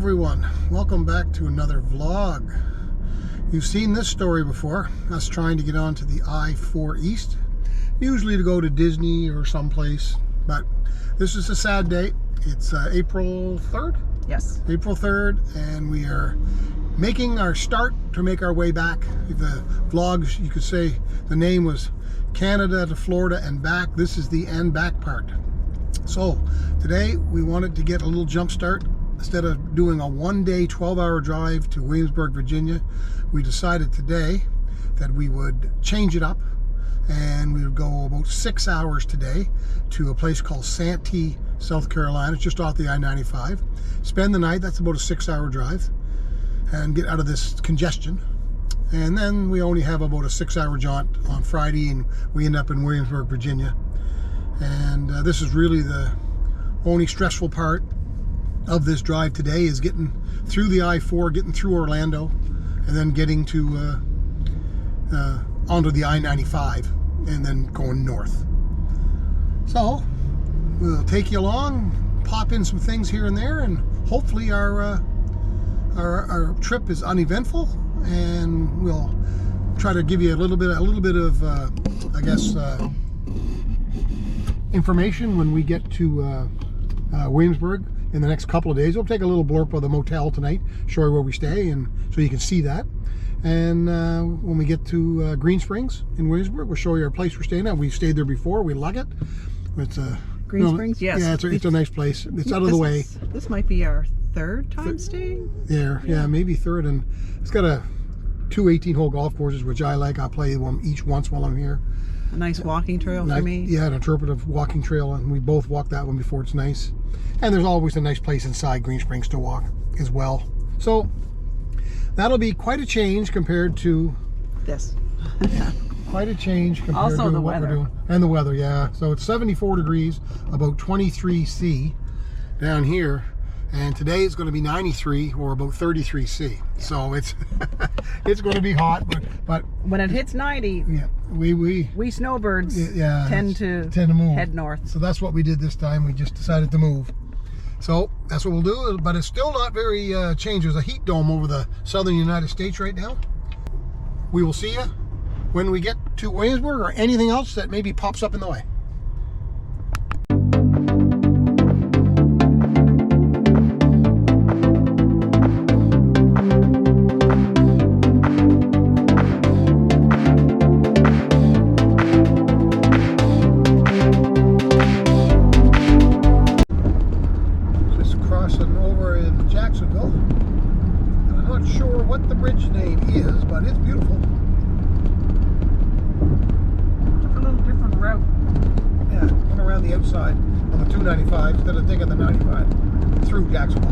everyone, welcome back to another vlog. You've seen this story before, us trying to get onto the I-4 East, usually to go to Disney or someplace, but this is a sad day. It's April 3rd? Yes. April 3rd, and we are making our start to make our way back. The vlogs, you could say the name was Canada to Florida and back. This is the and back part. So today we wanted to get a little jump start. Instead of doing a one-day 12-hour drive to Williamsburg, Virginia, we decided today that we would change it up and we would go about 6 hours today to a place called Santee, South Carolina. It's just off the I-95. Spend the night, that's about a 6-hour drive, and get out of this congestion. And then we only have about a 6-hour jaunt on Friday, and we end up in Williamsburg, Virginia. And this is really the only stressful part of this drive today, is getting through the I-4, getting through Orlando, and then getting to onto the I-95 and then going north. So we'll take you along, pop in some things here and there, and hopefully our trip is uneventful, and we'll try to give you a little bit of I guess information when we get to Williamsburg in the next couple of days. We'll take a little blurb of the motel tonight, show you where we stay, and so you can see that. And when we get to Greensprings in Williamsburg, we'll show you our place we're staying at. We've stayed there before. We like it. It's Greensprings, yes. Yeah, it's a nice place. It's out of the way. This might be our third time staying there. Yeah, maybe third. And it's got two 18-hole golf courses, which I like. I'll play one each once while I'm here. A nice walking trail for me. Yeah, an interpretive walking trail, and we both walked that one before. It's nice. And there's always a nice place inside Greensprings to walk as well. So that'll be quite a change compared to this. Yeah, quite a change compared also to the what weather. we're doing. And the weather, yeah. So it's 74 degrees, about 23 C down here. And today it's going to be 93 or about 33 C. So it's it's going to be hot, but when it hits 90, yeah, we snowbirds tend to move, head north. So that's what we did this time. We just decided to move. So that's what we'll do, but it's still not very changed. There's a heat dome over the southern United States right now. We will see you when we get to Williamsburg or anything else that maybe pops up in the way. What the bridge name is, but it's beautiful. A little different route. Yeah, went around the outside on the 295 instead of taking the 95 through Jacksonville.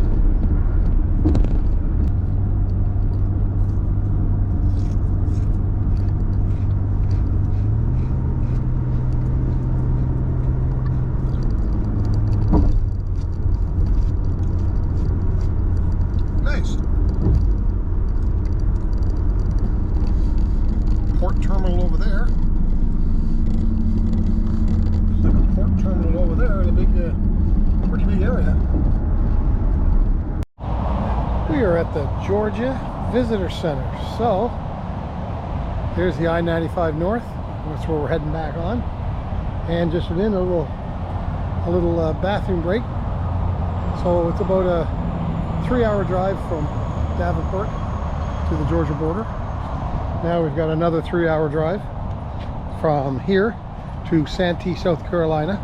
Nice. Port terminal over there. It's like a port terminal over there in a big, pretty big area. We are at the Georgia Visitor Center. So here's the I-95 North. That's where we're heading back on. And just within a little bathroom break. So it's about a 3-hour drive from Davenport to the Georgia border. Now we've got another 3-hour drive from here to Santee, South Carolina.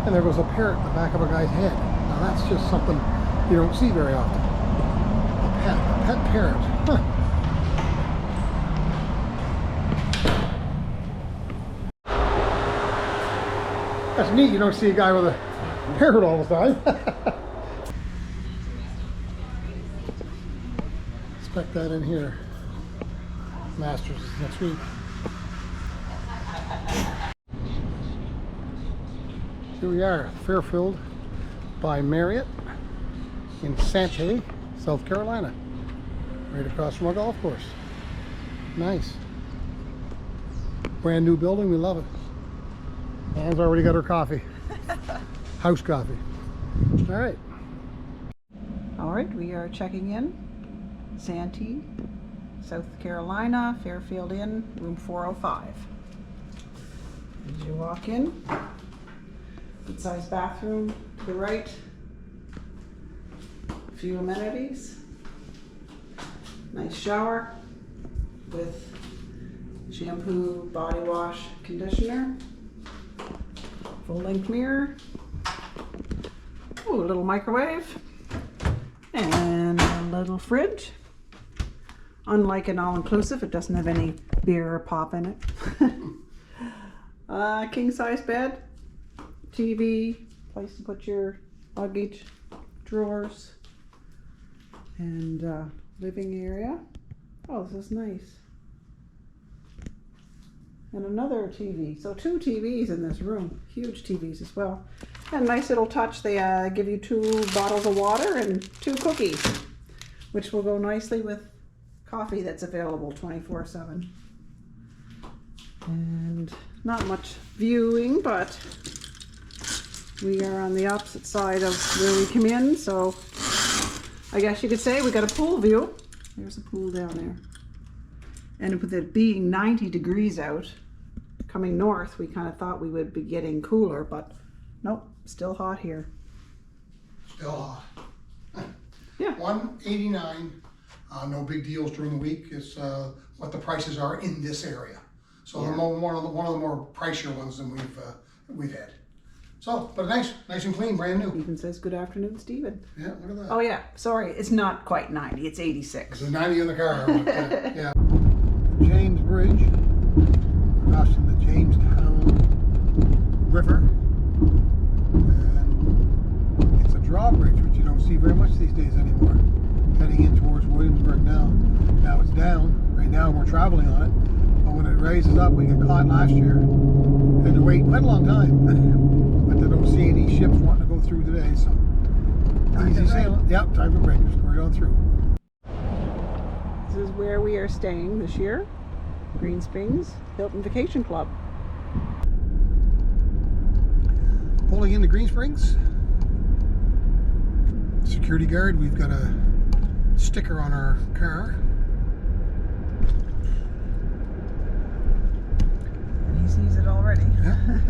And there goes a parrot in the back of a guy's head. Now that's just something you don't see very often. A pet parrot. Huh. That's neat. You don't see a guy with a parrot all the time. Expect that in here. Masters is next week. Here we are, Fairfield by Marriott in Santee, South Carolina. Right across from our golf course. Nice. Brand new building, we love it. Anne's already got her coffee. House coffee. All right. Alright, we are checking in. Santee, South Carolina, Fairfield Inn, room 405. As you walk in, good sized bathroom to the right. A few amenities. Nice shower with shampoo, body wash, conditioner. Full length mirror. Ooh, a little microwave. And a little fridge. Unlike an all-inclusive, it doesn't have any beer or pop in it. King size bed, TV, place to put your luggage, drawers, and living area. Oh, this is nice. And another TV. So 2 TVs in this room. Huge TVs as well. And nice little touch, they give you 2 bottles of water and 2 cookies, which will go nicely with coffee that's available 24/7. And not much viewing, but we are on the opposite side of where we come in, so I guess you could say we got a pool view. There's a pool down there. And with it being 90 degrees out, coming north, we kind of thought we would be getting cooler, but nope, still hot here. Still hot. Yeah. 189. No big deals during the week. Is what the prices are in this area. So Yeah. one of the more pricier ones than we've had. So, but nice and clean, brand new. Even says good afternoon, Stephen. Yeah, look at that. Oh yeah, sorry, it's not quite 90, it's 86. There's a 90 in the car. Yeah. James Bridge, crossing the Jamestown River. And it's a drawbridge, which you don't see very much these days anymore. Heading in towards Williamsburg now. Now it's down. Right now we're traveling on it. But when it raises up, we got caught last year. Had to wait quite a long time. But I don't see any ships wanting to go through today, so easy sailing. Yep, time for breakers. We're going through. This is where we are staying this year. Greensprings Hilton Vacation Club. Pulling into Greensprings. Security guard, we've got a sticker on our car. He sees it already. Yeah.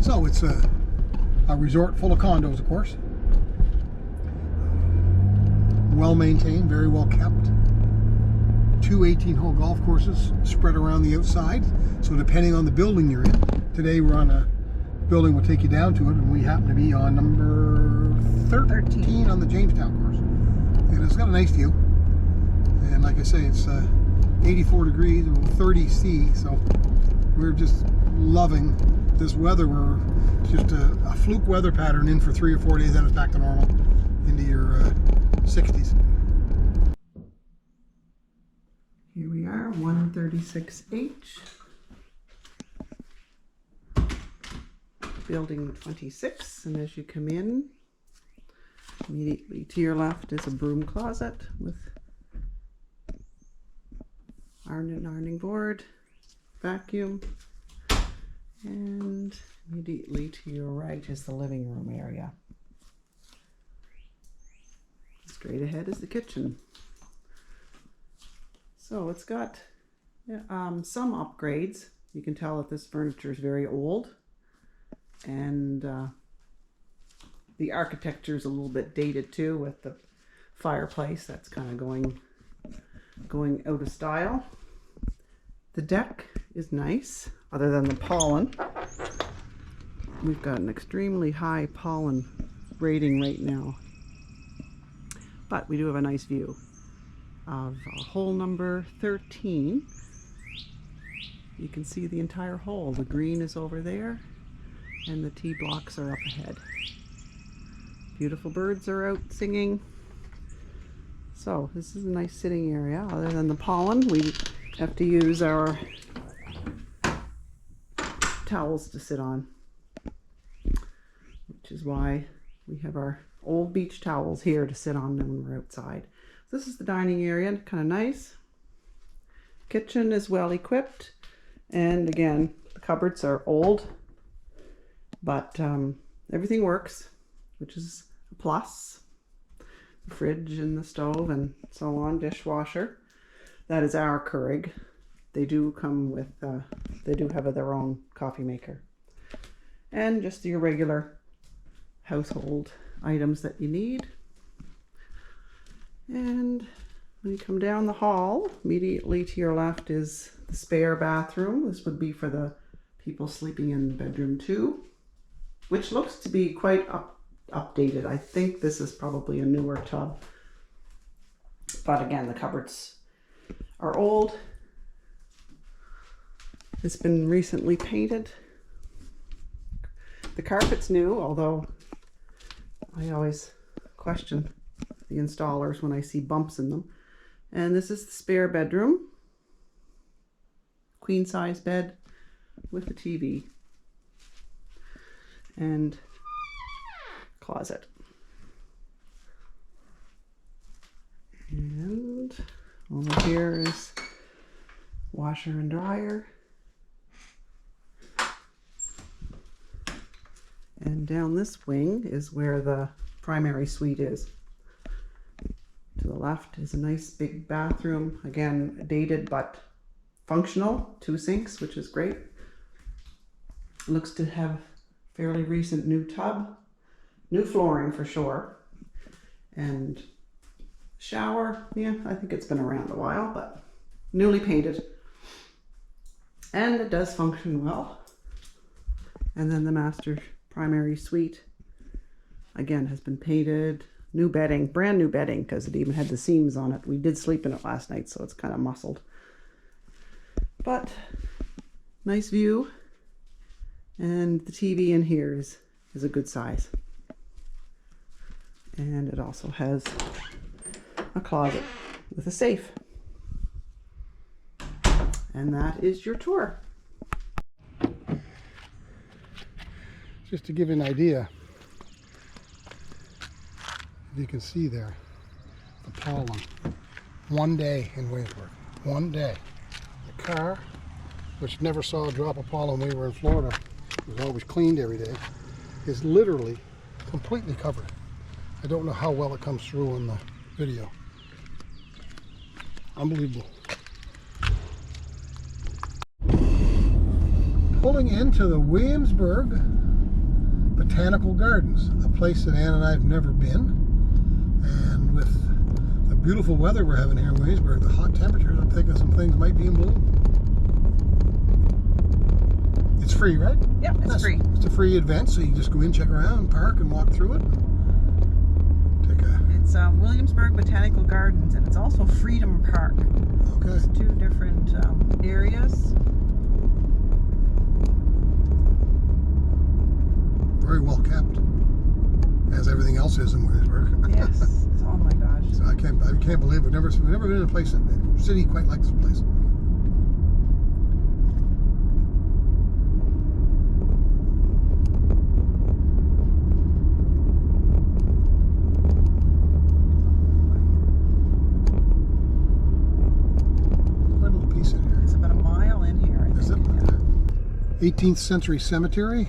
So it's a resort full of condos, of course. Well maintained, very well kept. 2 18-hole golf courses spread around the outside. So depending on the building you're in. Today we're on a building will take you down to it, and we happen to be on number 13 on the Jamestown course. And it's got a nice view. And like I say, it's 84 degrees and 30 C, so we're just loving this weather. We're just a fluke weather pattern in for 3 or 4 days, then it's back to normal into your 60s. Here we are, 136H. Building 26, and as you come in, immediately to your left is a broom closet with ironing board, vacuum, and immediately to your right is the living room area. Straight ahead is the kitchen. So it's got some upgrades. You can tell that this furniture is very old, and the architecture is a little bit dated too, with the fireplace that's kind of going out of style. The deck is nice, other than the pollen. We've got an extremely high pollen rating right now, but we do have a nice view of hole number 13. You can see the entire hole. The green is over there, and the tee blocks are up ahead. Beautiful birds are out singing. So this is a nice sitting area. Other than the pollen, we have to use our towels to sit on, which is why we have our old beach towels here to sit on when we're outside. This is the dining area, kind of nice. Kitchen is well equipped, and again, the cupboards are old, but everything works. which is a plus. The fridge and the stove and so on, dishwasher. That is our Keurig. They do come with, they do have their own coffee maker. And just your regular household items that you need. And when you come down the hall, immediately to your left is the spare bathroom. This would be for the people sleeping in bedroom 2, which looks to be quite updated. I think this is probably a newer tub. But again, the cupboards are old. It's been recently painted. The carpet's new, although I always question the installers when I see bumps in them. And this is the spare bedroom. Queen size bed with a TV. And closet. And over here is washer and dryer. And down this wing is where the primary suite is. To the left is a nice big bathroom. Again, dated but functional. 2 sinks, which is great. Looks to have fairly recent new tub. New flooring for sure. And shower, yeah, I think it's been around a while, but newly painted. And it does function well. And then the master primary suite, again, has been painted. New bedding, brand new bedding, because it even had the seams on it. We did sleep in it last night, so it's kind of muscled. But nice view. And the TV in here is a good size. And it also has a closet with a safe. And that is your tour. Just to give you an idea, if you can see there, the pollen. One day in Williamsburg. One day. The car, which never saw a drop of pollen when we were in Florida, it was always cleaned every day, is literally completely covered. I don't know how well it comes through in the video. Unbelievable. Pulling into the Williamsburg Botanical Gardens, a place that Ann and I have never been. And with the beautiful weather we're having here in Williamsburg, the hot temperatures, I'm thinking some things might be in bloom. It's free, right? Yep, it's free. It's a free event, so you can just go in, check around, park, and walk through it. It's Williamsburg Botanical Gardens, and it's also Freedom Park. Okay. It's 2 different areas. Very well kept, as everything else is in Williamsburg. Yes. Oh my gosh. So I can't believe we've never been in a place, in a city quite like this place. Quite a little piece in here. It's about a mile in here, I think. Is it? Yeah. 18th century cemetery.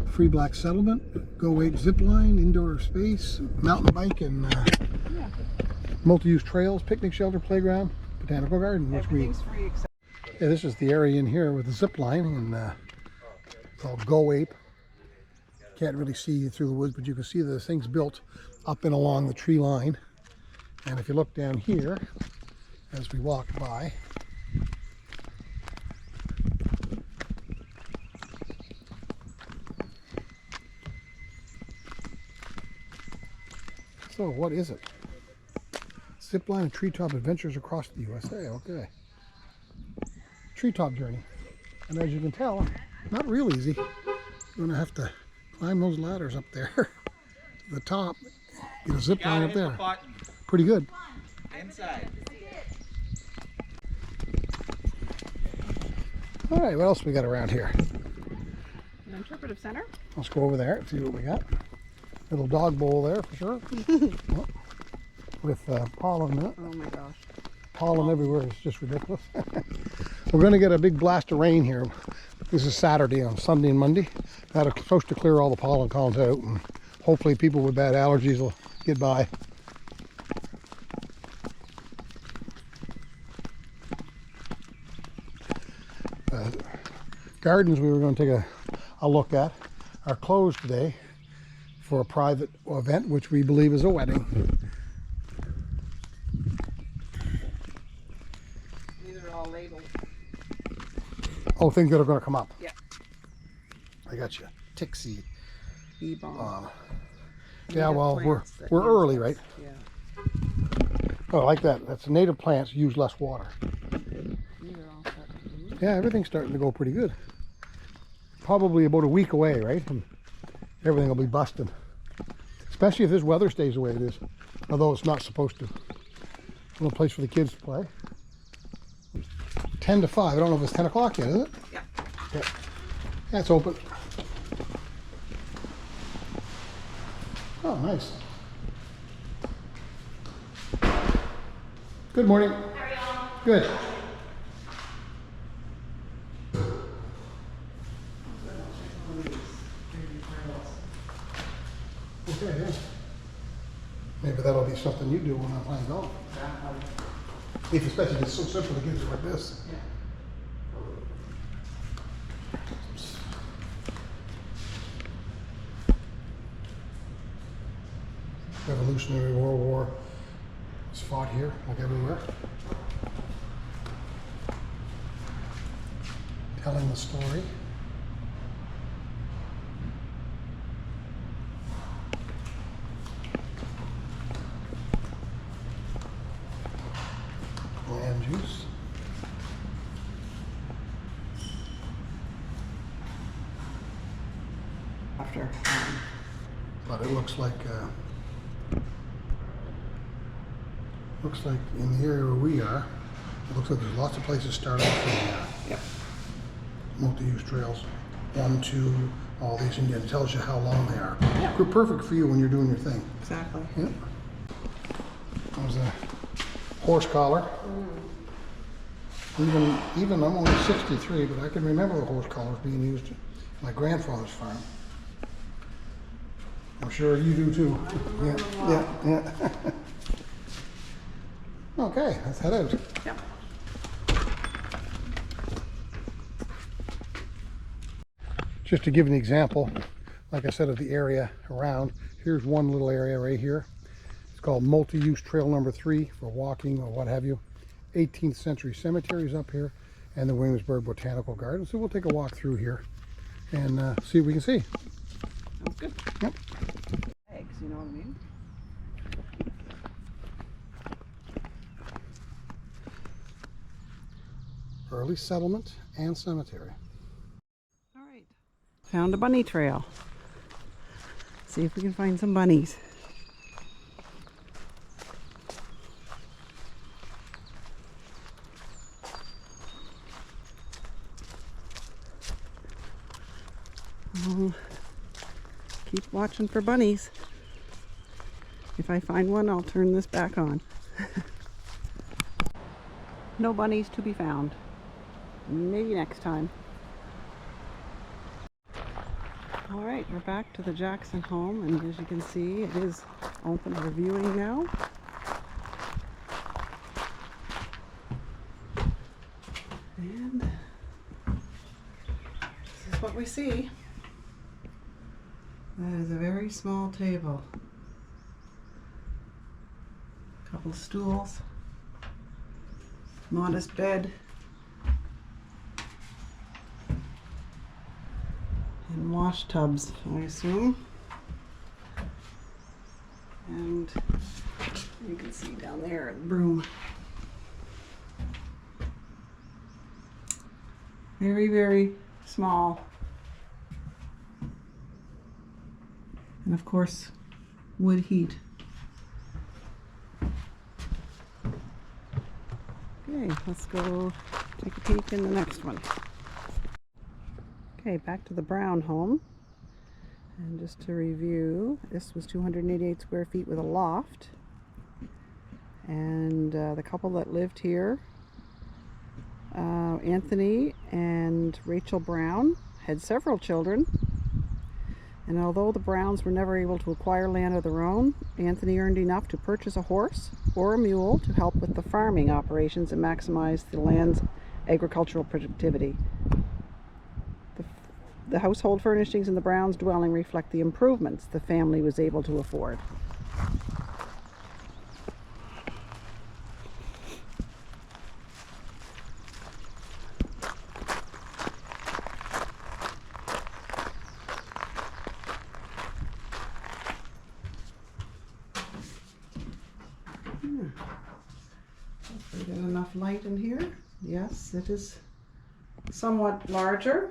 Free black settlement, go-wait zip line, indoor space, mountain bike, and multi-use trails, picnic shelter, playground, botanical garden. Which Everything's free except. yeah, this is the area in here with the zip line, and it's called Go Ape. Can't really see through the woods, but you can see the things built up and along the tree line. And if you look down here, as we walk by, so what is it? Zipline and treetop adventures across the USA. Okay. Treetop journey. And as you can tell, not real easy. You're going to have to climb those ladders up there to the top. Get a zip line up there. Pretty good. Inside. All right, what else we got around here? An interpretive center. Let's go over there and see what we got. Little dog bowl there for sure. Oh, with pollen in it. Oh my gosh. Pollen everywhere. It's just ridiculous. We're going to get a big blast of rain here. This is Saturday. On Sunday and Monday, that's supposed to clear all the pollen columns out and hopefully people with bad allergies will get by. Gardens we were going to take a look at are closed today for a private event, which we believe is a wedding. These are all labeled. Oh, things that are going to come up. Yeah. I got you. Tixie. E-bomb. Yeah, well, we're early, right? Yeah. Oh, I like that. That's native plants use less water. These are all set. Yeah, everything's starting to go pretty good. Probably about a week away, right? And everything will be busting. Especially if this weather stays the way it is. Although it's not supposed to. A little place for the kids to play. 10 to 5. I don't know if it's 10 o'clock yet, is it? Yeah. Yeah. Yeah, it's open. Oh, nice. Good morning. How are y'all? Good. Okay, yeah. Maybe that'll be something you do when I'm playing golf. If especially if it's so simple to get it like this. Yeah. Revolutionary War was fought here, like everywhere. Telling the story. Land juice. After. But it looks like in the area where we are, it looks like there's lots of places starting from multi-use trails. 1, 2, all these, and it tells you how long they are. Yeah. They're perfect for you when you're doing your thing. Exactly. Yep. There's a horse collar. Even I'm only 63, but I can remember the horse collars being used at my grandfather's farm. I'm sure you do too. Yeah. Okay, let's head out. Yep. Just to give an example, like I said, of the area around, here's one little area right here. It's called multi-use trail number 3 for walking or what have you. 18th century cemeteries up here and the Williamsburg Botanical Garden. So we'll take a walk through here and see what we can see. Sounds good. Yep. Eggs, you know what I mean? Early settlement and cemetery. All right. Found a bunny trail. See if we can find some bunnies. I'll keep watching for bunnies. If I find one, I'll turn this back on. No bunnies to be found. Maybe next time. All right, we're back to the Jackson home, and as you can see, it is open for viewing now. And this is what we see. That is a very small table. A couple stools, modest bed, and wash tubs, I assume. And you can see down there the broom. Very, very small. And of course, wood heat. Okay, let's go take a peek in the next one. Okay, back to the Brown home. And just to review, this was 288 square feet with a loft. And the couple that lived here, Anthony and Rachel Brown, had several children. And although the Browns were never able to acquire land of their own, Anthony earned enough to purchase a horse or a mule to help with the farming operations and maximize the land's agricultural productivity. The household furnishings in the Browns' dwelling reflect the improvements the family was able to afford. We get enough light in here. Yes, it is somewhat larger.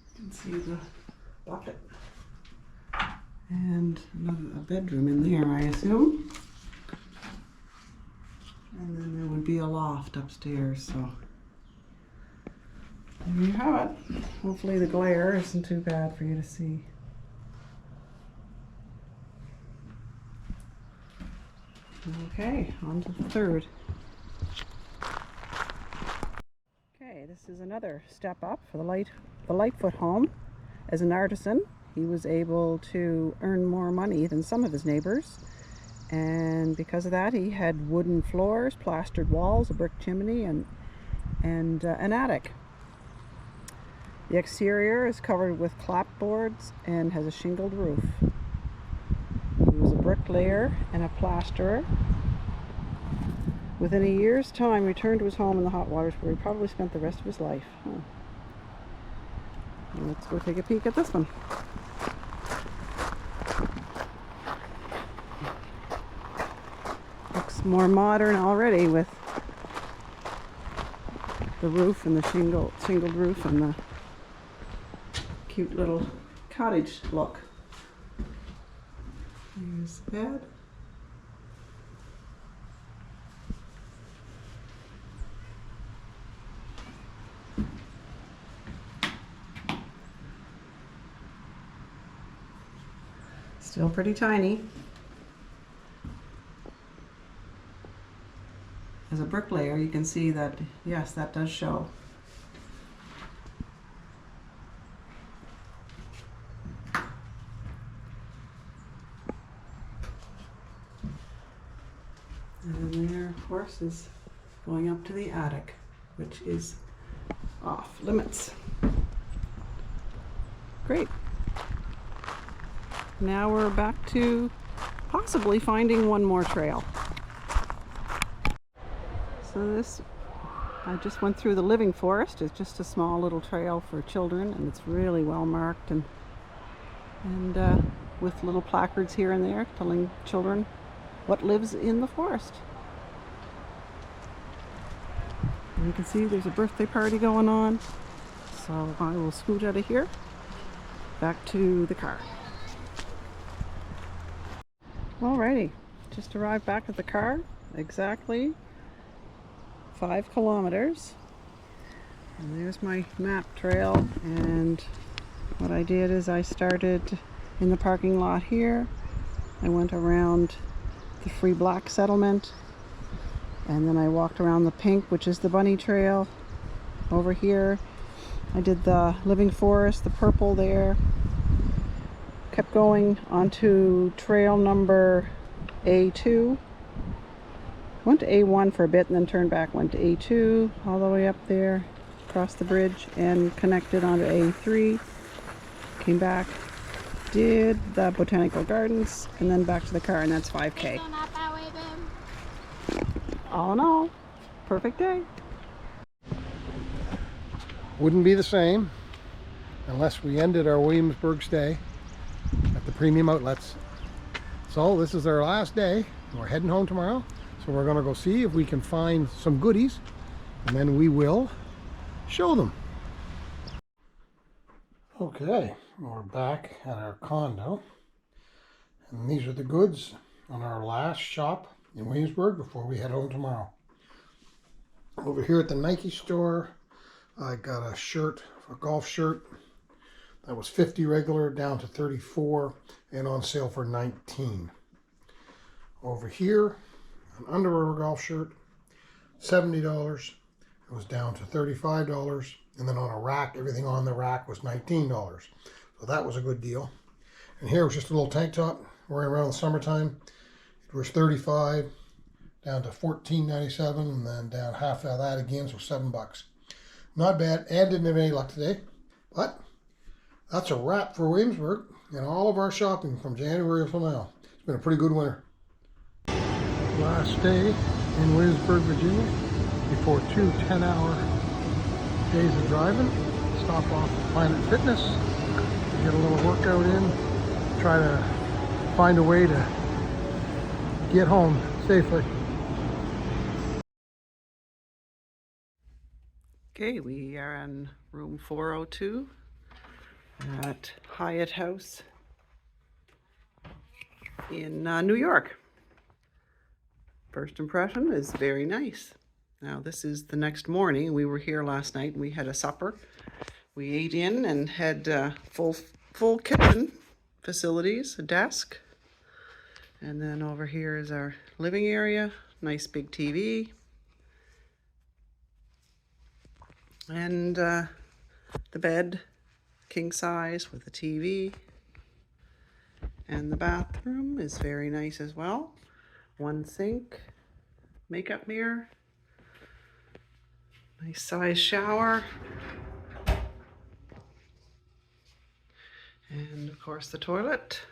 You can see the bucket and a bedroom in there, I assume. And then there would be a loft upstairs, so there you have it. Hopefully the glare isn't too bad for you to see. Okay, on to the third. Okay, this is another step up for the Lightfoot home. As an artisan, he was able to earn more money than some of his neighbors, and because of that he had wooden floors, plastered walls, a brick chimney, and an attic. The exterior is covered with clapboards and has a shingled roof. He was a bricklayer and a plasterer. Within a year's time, returned to his home in the hot waters, where he probably spent the rest of his life. Let's go take a peek at this one. Looks more modern already with the roof and the shingled roof and the cute little cottage look. Here's the bed. Still pretty tiny. As a bricklayer, you can see that, yes, that does show. And then there, of course, is going up to the attic, which is off limits. Great. Now we're back to possibly finding one more trail. So this, I just went through the living forest. It's just a small little trail for children, and it's really well marked and with little placards here and there telling children what lives in the forest. And you can see there's a birthday party going on. So I will scoot out of here, back to the car. Alrighty, just arrived back at the car, exactly 5 kilometers. And there's my map trail, and what I did is I started in the parking lot here. I went around the Free Black settlement, and then I walked around the pink, which is the bunny trail over here. I did the living forest, the purple there. Kept going onto trail number A2. Went to A1 for a bit and then turned back, went to A2 all the way up there, across the bridge, and connected onto A3. Came back, did the botanical gardens, and then back to the car, and that's 5K. All in all, perfect day. Wouldn't be the same unless we ended our Williamsburg stay at the Premium Outlets. So this is our last day. We're heading home tomorrow, so we're going to go see if we can find some goodies, and then we will show them. Okay, we're back at our condo, and these are the goods on our last shop in Williamsburg before we head home tomorrow. Over here at the Nike store, I got a shirt, a golf shirt that was $50 regular down to $34 and on sale for $19. Over here, an Under Armour golf shirt, $70. It was down to $35, and then on a rack, everything on the rack was $19. So that was a good deal. And here was just a little tank top wearing around the summertime. It was $35 down to $14.97, and then down half of that again, so $7. Not bad. Ed didn't have any luck today, but that's a wrap for Williamsburg and all of our shopping from January until now. It's been a pretty good winter. Last day in Williamsburg, Virginia, before 2 10-hour days of driving. Stop off at Planet Fitness, get a little workout in, try to find a way to get home safely. Okay, we are in room 402 at Hyatt House in New York. First impression is very nice. Now this is the next morning. We were here last night and we had a supper. We ate in and had full kitchen facilities, a desk. And then over here is our living area, nice big TV. And the bed, king size with a TV. And the bathroom is very nice as well. One sink, makeup mirror, nice size shower. And of course the toilet.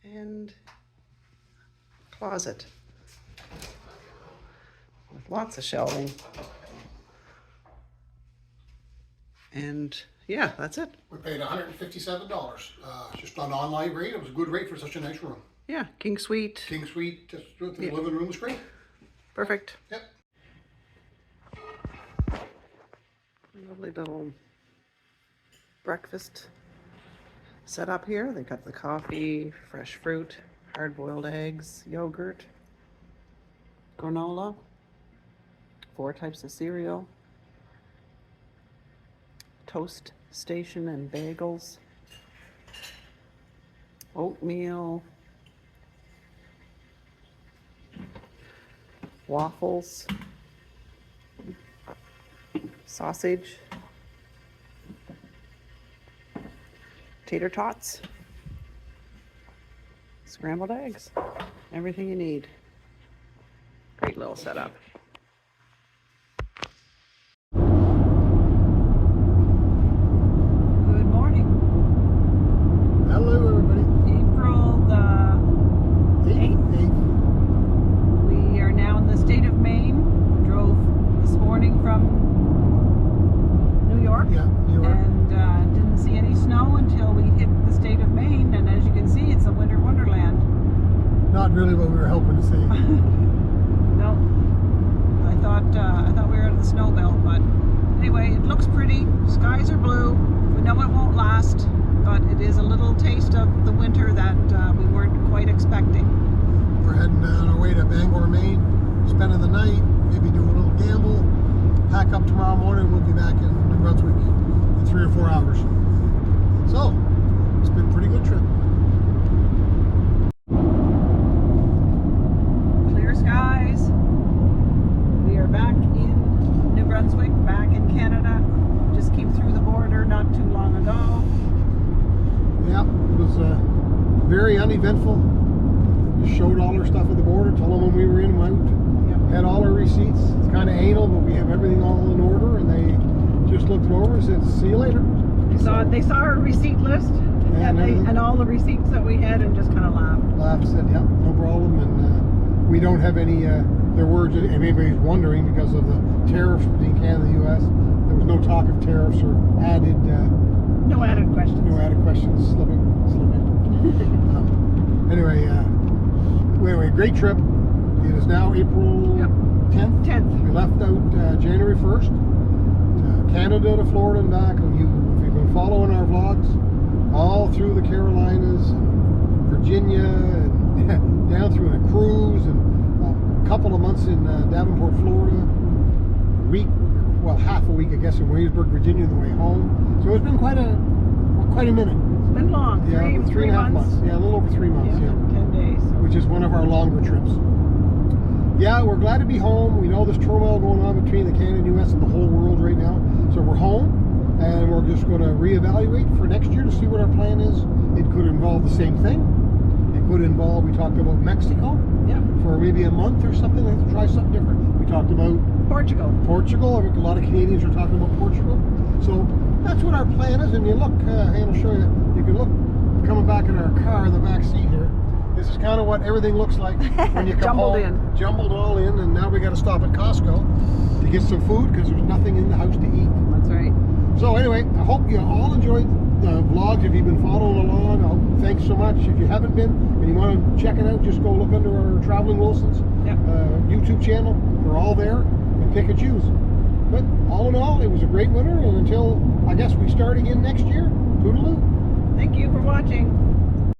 And closet. With lots of shelving. And yeah, that's it. We paid $157 just on online rate. It was a good rate for such a nice room. Yeah, king suite. King suite, just the living room was great. Perfect. Yep. Lovely little breakfast set up here. They got the coffee, fresh fruit, hard-boiled eggs, yogurt, granola, 4 types of cereal, toast station and bagels, oatmeal, waffles, sausage, tater tots, scrambled eggs, everything you need. Great little setup. Really what we were hoping to see. No, I thought we were out of the snow belt, but anyway, it looks pretty. Skies are blue. We know it won't last, but it is a little taste of the winter that we weren't quite expecting. We're heading on our way to Bangor, Maine, spending the night, maybe do a little gamble, pack up tomorrow morning. We'll be back in New Brunswick in 3 or 4 hours. So it's been a pretty good trip. Skies. We are back in New Brunswick, back in Canada. Just came through the border not too long ago. Yeah, it was very uneventful. We showed all our stuff at the border, told them when we were in and out. Yep. Had all our receipts. It's kind of anal, but we have everything all in order, and they just looked it over and said, see you later. They saw our receipt list and all the receipts that we had and just kind of laughed. Said, yeah, no problem. And we don't have any, there were, if anybody's wondering, because of the tariffs between Canada and the U.S., there was no talk of tariffs or added... no added questions. No added questions, slipping. Anyway, great trip. It is now April 10th. We left out January 1st to Canada to Florida and back. And if you've been following our vlogs, all through the Carolinas, and Virginia, and down through a cruise, and a couple of months in Davenport, Florida, half a week, I guess, in Williamsburg, Virginia, on the way home. So it's been quite a minute. It's been long. Yeah, three and a half months. Yeah, a little over 3 months. Yeah, 10 days. Which is one of our longer trips. yeah, we're glad to be home. We know there's turmoil going on between the Canada and U.S. and the whole world right now. So we're home, and we're just going to reevaluate for next year to see what our plan is. It could involve the same thing. It could involve, we talked about Mexico. Yeah. For maybe a month or something, like to try something different. We talked about Portugal. Portugal. A lot of Canadians are talking about Portugal. So that's what our plan is. And you look, and I'll show you. You can look coming back in our car in the back seat here. This is kind of what everything looks like when you come home. Jumbled all in, and now we got to stop at Costco to get some food because there's nothing in the house to eat. That's right. So anyway, I hope you all enjoyed the vlogs. If you've been following along, thanks so much. If you haven't been and you want to check it out, just go look under our Traveling Wilsons YouTube channel. They're all there, and pick and choose. But all in all, it was a great winter, and until I guess we start again next year, toodaloo.